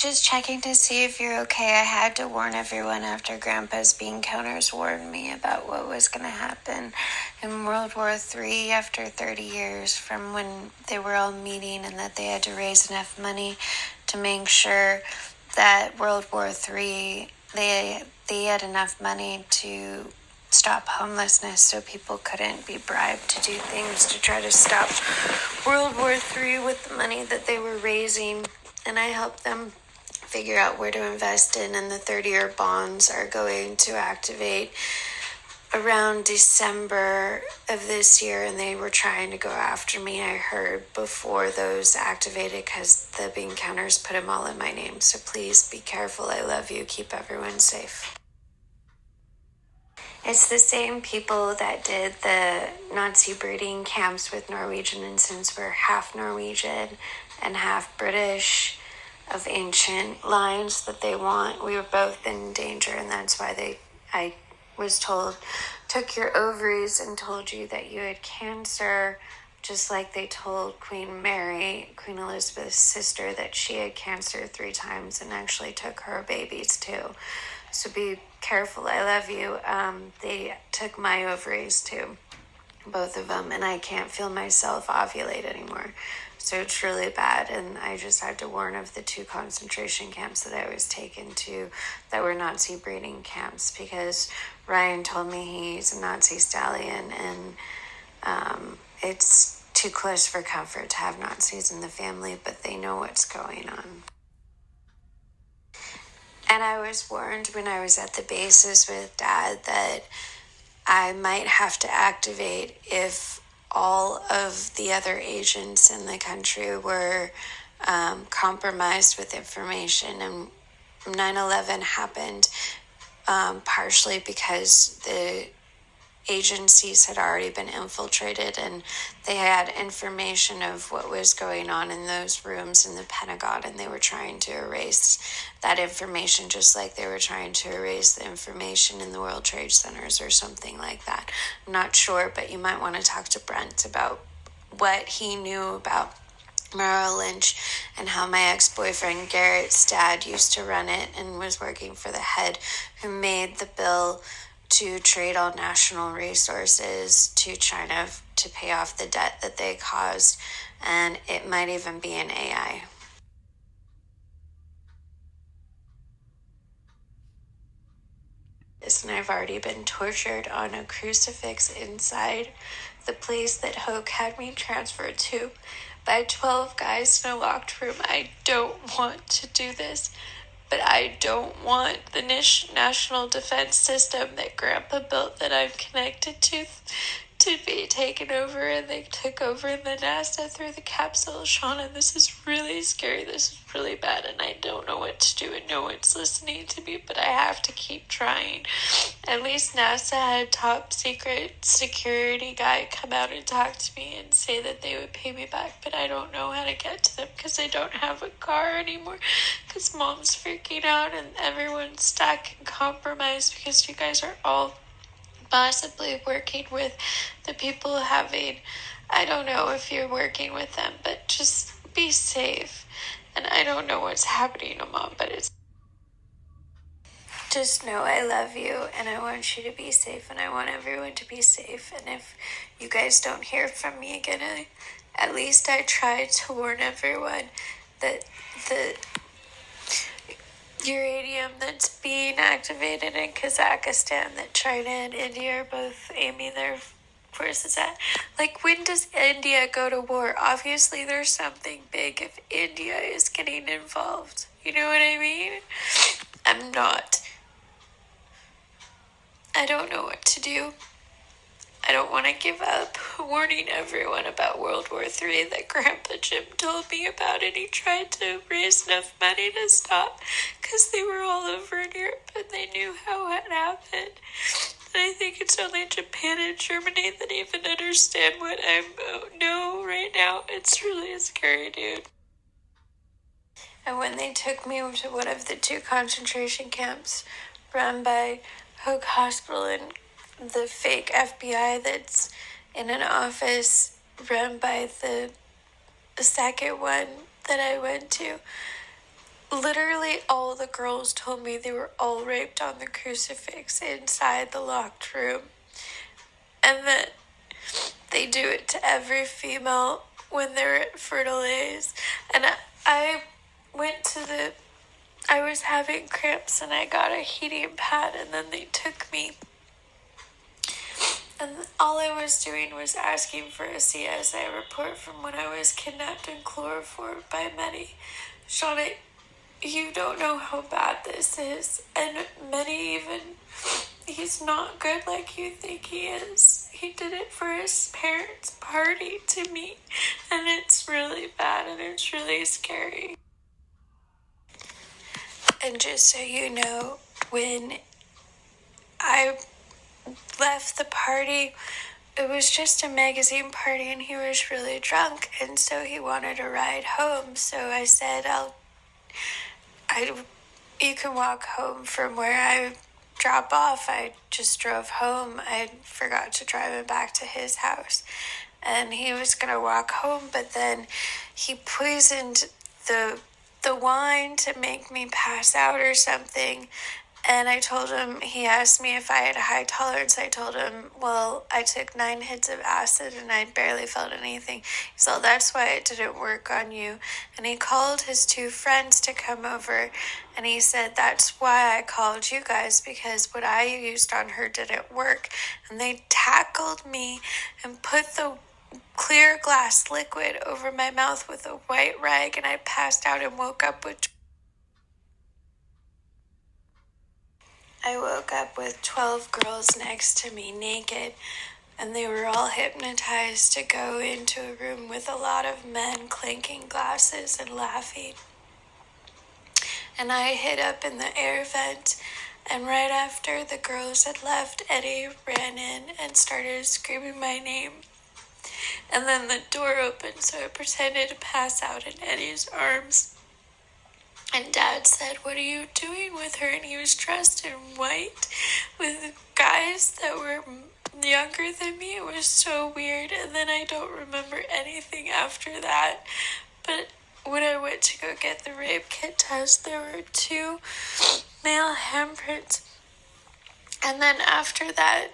Just checking to see if you're okay. I had to warn everyone after Grandpa's bean counters warned me about what was going to happen in World War III after 30 years from when they were all meeting, and that they had to raise enough money to make sure that World War III, they had enough money to stop homelessness, so people couldn't be bribed to do things to try to stop World War III with the money that they were raising. And I helped them figure out where to invest in, and the 30-year bonds are going to activate around December of this year, and they were trying to go after me, I heard, before those activated, because the bean counters put them all in my name. So please be careful. I love you. Keep everyone safe. It's the same people that did the Nazi breeding camps with Norwegian, and since we're half Norwegian and half British of ancient lines that they want, we were both in danger, and that's why I was told, took your ovaries and told you that you had cancer, just like they told Queen Mary, Queen Elizabeth's sister, that she had cancer 3 times and actually took her babies too. So be careful. I love you. They took my ovaries too, both of them, and I can't feel myself ovulate anymore. So it's really bad, and I just had to warn of the 2 concentration camps that I was taken to that were Nazi breeding camps, because Ryan told me he's a Nazi stallion, and it's too close for comfort to have Nazis in the family, but they know what's going on. And I was warned when I was at the bases with Dad that I might have to activate if all of the other agents in the country were compromised with information. And 9/11 happened partially because the agencies had already been infiltrated, and they had information of what was going on in those rooms in the Pentagon, and they were trying to erase that information, just like they were trying to erase the information in the World Trade Centers or something like that. I'm not sure, but you might want to talk to Brent about what he knew about Merrill Lynch and how my ex-boyfriend Garrett's dad used to run it and was working for the head who made the bill to trade all national resources to China to pay off the debt that they caused, and it might even be an AI. And I've already been tortured on a crucifix inside the place that Hoke had me transferred to by 12 guys in a locked room. I don't want to do this, but I don't want the national defense system that Grandpa built that I'm connected to be taken over, and they took over in the NASA through the capsule. Shauna, this is really scary. This is really bad, and I don't know what to do, and no one's listening to me, but I have to keep trying. At least NASA had top secret security guy come out and talk to me and say that they would pay me back, but I don't know how to get to them because I don't have a car anymore, because Mom's freaking out and everyone's stuck and compromised because you guys are all possibly working with the people having, I don't know if you're working with them, but just be safe. And I don't know what's happening to Mom, but it's just know I love you, and I want you to be safe, and I want everyone to be safe. And if you guys don't hear from me again, at least I tried to warn everyone that the uranium that's being activated in Kazakhstan, that China and India are both aiming their forces at. Like, when does India go to war? Obviously there's something big if India is getting involved. You know what I mean? I don't know what to do. I don't want to give up. Warning everyone about World War III that Grandpa Jim told me about, and he tried to raise enough money to stop because they were all over in Europe and they knew how it happened. And I think it's only Japan and Germany that even understand what I know right now. It's really scary, dude. And when they took me to one of the 2 concentration camps run by Hoke Hospital and the fake FBI that's in an office run by the second one that I went to, literally all the girls told me they were all raped on the crucifix inside the locked room. And that they do it to every female when they're at fertile days. And I went to I was having cramps and I got a heating pad, and then they took me. And all I was doing was asking for a CSI report from when I was kidnapped and chloroformed by Medi. Shauna, you don't know how bad this is. And Medi he's not good like you think he is. He did it for his parents' party to me. And it's really bad and it's really scary. And just so you know, when I left the party, it was just a magazine party and he was really drunk, and so he wanted a ride home. So I said, you can walk home from where I drop off. I just drove home. I forgot to drive him back to his house, and he was gonna walk home, but then he poisoned the wine to make me pass out or something. And I told him, he asked me if I had a high tolerance. I told him, well, I took 9 hits of acid and I barely felt anything. So that's why it didn't work on you. And he called his 2 friends to come over. And he said, that's why I called you guys, because what I used on her didn't work. And they tackled me and put the clear glass liquid over my mouth with a white rag. And I passed out and woke up with 12 girls next to me naked, and they were all hypnotized to go into a room with a lot of men clinking glasses and laughing. And I hid up in the air vent, and right after the girls had left, Eddie ran in and started screaming my name. And then the door opened, so I pretended to pass out in Eddie's arms. And Dad said, what are you doing with her? And he was dressed in white with guys that were younger than me. It was so weird. And then I don't remember anything after that. But when I went to go get the rape kit test, there were 2 male handprints. And then after that,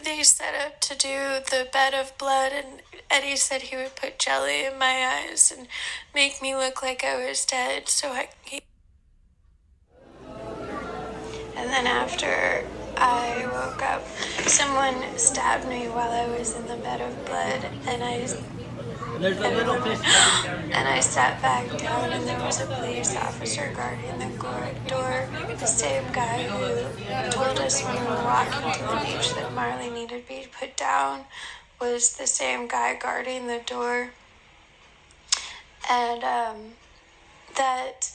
they set up to do the bed of blood, and Eddie said he would put jelly in my eyes and make me look like I was dead. And then after I woke up, someone stabbed me while I was in the bed of blood, and I sat back down, and there was a police officer guarding the door. The same guy who told us when we were walking to the beach that Marley needed to be put down was the same guy guarding the door. And that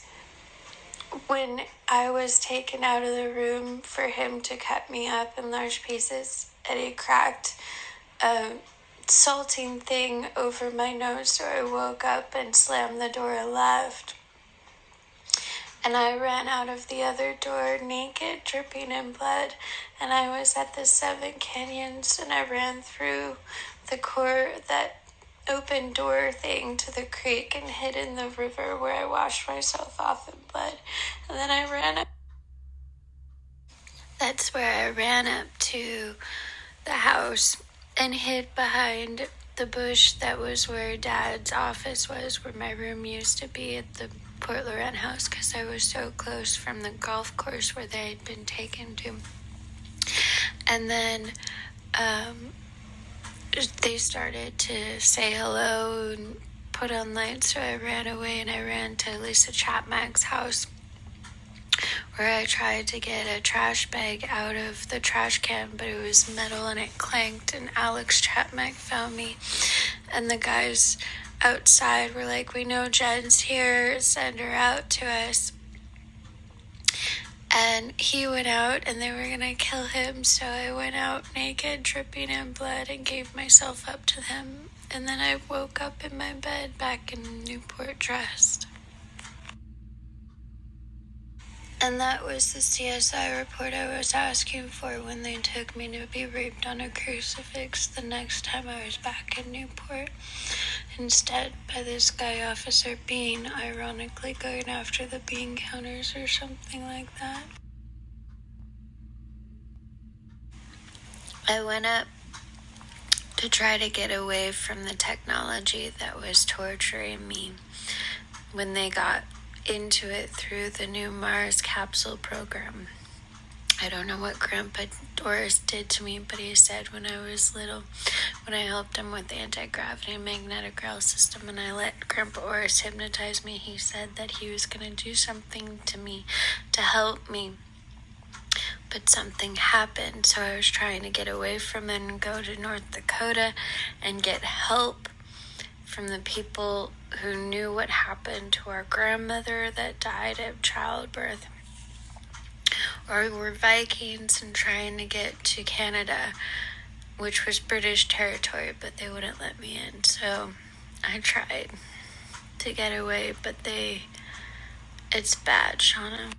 when I was taken out of the room for him to cut me up in large pieces, Eddie cracked a salting thing over my nose, so I woke up and slammed the door and left. And I ran out of the other door naked, dripping in blood, and I was at the 7 Canyons, and I ran through that open door thing to the creek and hid in the river where I washed myself off in blood. And then I ran up. That's where I ran up to the house and hid behind the bush that was where Dad's office was, where my room used to be at the Port Laurent house, because I was so close from the golf course where they had been taken to. And then they started to say hello and put on lights, so I ran away and I ran to Lisa Chapman's house, where I tried to get a trash bag out of the trash can, but it was metal and it clanked, and Alex Chapman found me, and the guys outside were like, we know Jen's here, send her out to us. And he went out and they were gonna kill him, so I went out naked, dripping in blood, and gave myself up to them. And then I woke up in my bed back in Newport dressed. And that was the CSI report I was asking for when they took me to be raped on a crucifix the next time I was back in Newport. instead by this guy officer Bean, ironically going after the bean counters or something like that. I went up to try to get away from the technology that was torturing me when they got into it through the new Mars capsule program. I don't know what Grandpa Doris did to me, but he said when I was little, when I helped him with the anti-gravity and magnetic rail system and I let Grandpa Doris hypnotize me, he said that he was going to do something to me to help me. But something happened, so I was trying to get away from it and go to North Dakota and get help from the people who knew what happened to our grandmother that died of childbirth, or were Vikings and trying to get to Canada, which was British territory, but they wouldn't let me in. So I tried to get away, but it's bad, Shauna.